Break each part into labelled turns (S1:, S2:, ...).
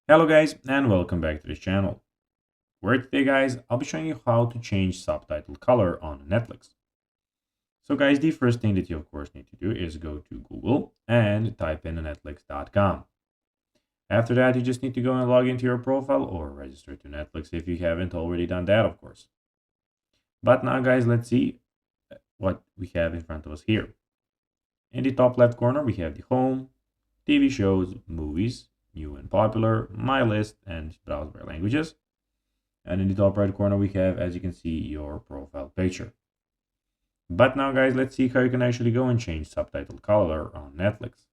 S1: Hello guys and welcome back to this channel, where today guys I'll be showing you how to change subtitle color on Netflix. So guys, the first thing that you of course need to do is go to Google and type in netflix.com. After that you just need to go and log into your profile or register to Netflix if you haven't already done that of course. But now guys, let's see what we have in front of us here. In the top left corner we have the home, TV shows, movies, new and popular, my list, and browse by languages. And in the top right corner, we have, as you can see, your profile picture. But now, guys, let's see how you can actually go and change subtitle color on Netflix.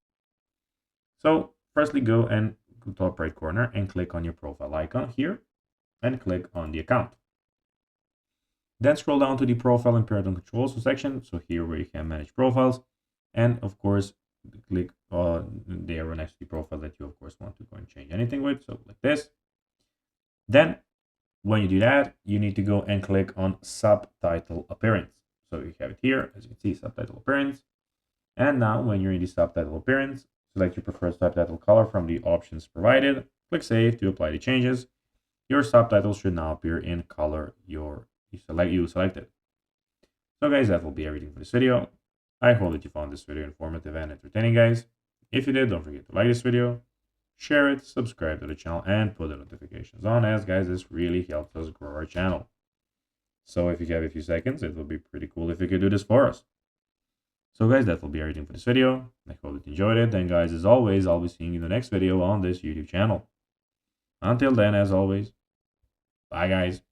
S1: So, firstly, go and go top right corner and click on your profile icon here and click on the account. Then scroll down to the profile and parental controls section. So here where you can manage profiles. And of course, click on the arrow next to the profile that you of course want to go and change anything with. So like this. Then when you do that, you need to go and click on subtitle appearance. So you have it here, as you can see, subtitle appearance. And now when you're in the subtitle appearance, select your preferred subtitle color from the options provided. Click Save to apply the changes. Your subtitles should now appear in color you selected. So guys, that will be everything for this video. I hope that you found this video informative and entertaining, guys. If you did, don't forget to like this video, share it, subscribe to the channel, and put the notifications on, as guys, this really helps us grow our channel. So if you have a few seconds, it will be pretty cool if you could do this for us. So guys, that will be everything for this video. I hope that you enjoyed it, and guys, as always, I'll be seeing you in the next video on this YouTube channel. Until then, as always, bye guys.